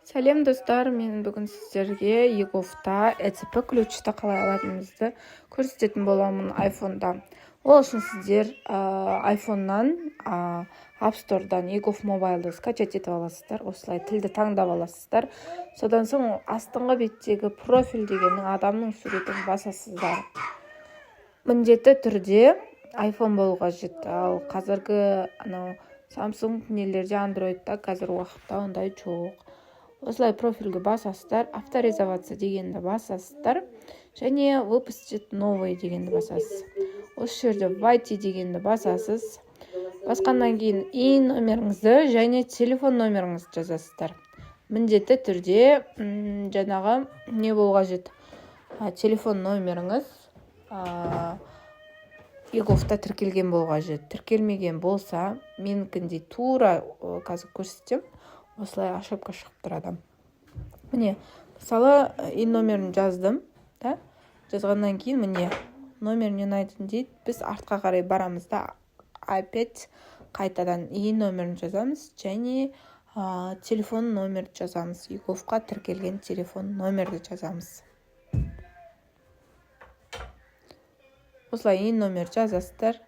Сәлем достар, мен бүгін сіздерге егофта ECP ключті қалай алатынымызды көрсететін боламын iPhone-да. Ол үшін сіздер iPhone-нан App Store-дан EGOF Mobile'ды скачать етіп аласыздар. Осылай тілді таңдап аласыздар. Содан соң астыңғы беттегі профиль дегеннің адамның суретін басасыздар. Міндетті түрде iPhone болуға жетті. Ал қазіргі Samsung нелерде Android-та қазір уақытта ондай жоқ. Осылай профильге басасыздар, авторизоваться дегенді басасыздар, және выпустить новый дегенді басасыз. Осы жерде войти дегенді басасыз. Басқаннан кейін ин номеріңізді және телефон номеріңізді жазасыздар. Міндетті түрде жаңағы не болуға жетті? Телефон номеріңіз егофта тіркелген болуға жетті. Тіркелмеген болса, менікіндей тура қазір көрсетем. Осылай ошибка шығып тұрады. Міне, мысалы, ин номерін жаздым. Жазғаннан кейін, міне, номер не найдын дейді. Біз артқа қарай барамыз да, опять қайтадан ин номерін жазамыз, және телефон номерді жазамыз. егофқа тіркелген телефон номерді жазамыз. Осылай ин номер жазасыздар.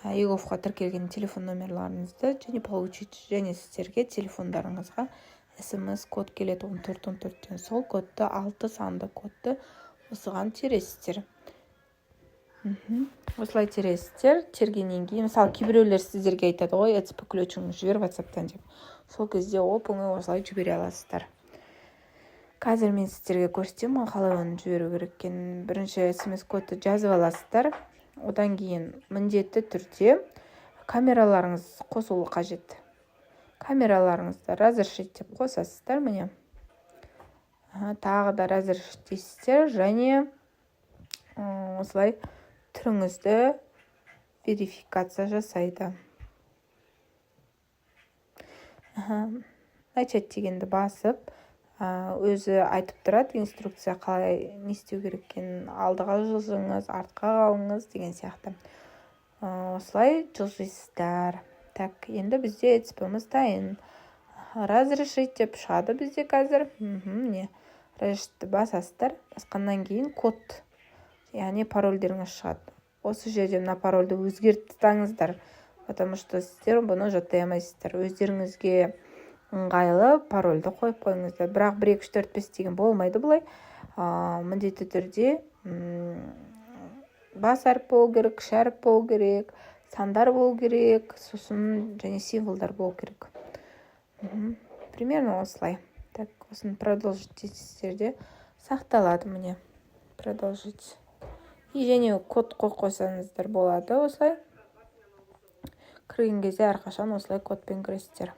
егофқа тіркелген телефон номерларыңызды және получить, және сіздерге телефондарыңызға SMS код келеді 1414-тен. Сол кодты 6 санды кодты осыған тересіздер. Осылай тересіздер. Тергеннен кейін, мысалы, кейбіреулер сіздерге айтады ғой, ECP ключіңді жібер WhatsApp-тан деп. Сол кезде оп-оңай осылай жібере аласыздар. Қазір мен сіздерге көрсетемін, қалай оны жіберу керек екенін. Бірінші SMS кодты жазып аласыздар. Одан кейін міндетті түрде камераларыңыз қосылу қажет. Камераларыңызды разрешить деп қосасыздар, міне. Тағы да разрешить дейсіздер, және осылай түріңізді верификация жасайды. Начать дегенді басып, өзі айтып тұрады, инструкция қалай не істеу керек екенін, алдыға жылжыңыз, артқа қалыңыз деген сияқты. Осылай жылжисыздар. Так, енді бізде ECP-міз дайын. Разрешить деп шығады бізде қазір. Міне, разрешитті басасыздар. Басқаннан кейін код, яғни парольдеріңіз шығады. Осы жерде мына парольді өзгертіңіздер, потому что сіздер бұны жаттай алмайсыздар. Өздеріңізге ыңғайлы парольді қойып қойыңыздар. Бірақ 1, 2, 3, 4, 5 деген болмайды бұлай. Міндетті түрде бас әріп болу керек, кіші әріп болу керек, сандар болу керек, сосын және символдар болу керек. Примерно осылай. Так, осын продолжить дейсіздерде сақталады, міне. Продолжить. И және код қойсаңыздар болады осылай. Кірген кезде әрқашан осылай кодпен кіресіздер.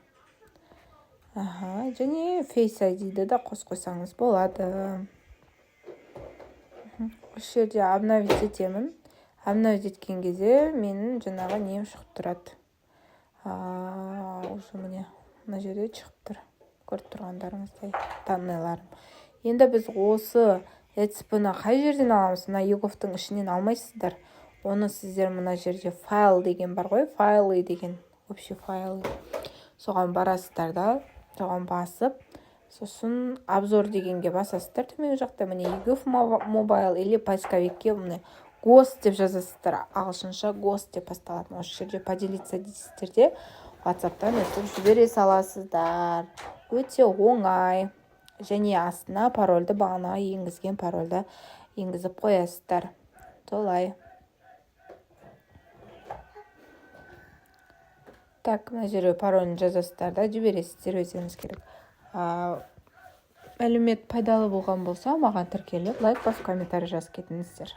Және Face ID-ді да қойсаңыз болады. Осы жерде обновить етемін. Обновить еткен кезде менің жаңағы нем шығып тұрады. Осы міне, мына жерде шығып тұр. Көріп тұрғандарыңыздай данныйларым. Енді біз осы ECP-ны қай жерден аламыз? Мына егофтың ішінен алмайсыздар. Оны сіздер мына жерде файл деген бар ғой, файлы деген, общий файлы. Соған барасыздар да, соған басып, сосын обзор дегенге басасыздар. Төменгі жақта міне EGOF Mobile или поисковикке міне гост деп жазасыздар. Ағылшынша гост деп басталады. Осы жерде поделиться дейсіздер де WhatsApp-тан өтіп жібере саласыздар. Өте оңай. Және астына парольді, бағана енгізген парольді енгізіп қоясыздар. Солай. Так, мына жерге парольін жазасыздар да жібересіздер, өздеріңіз керек. Мәлімет пайдалы болған болса, маған тіркеліп, лайк басып, комментарий жазып кетіңіздер.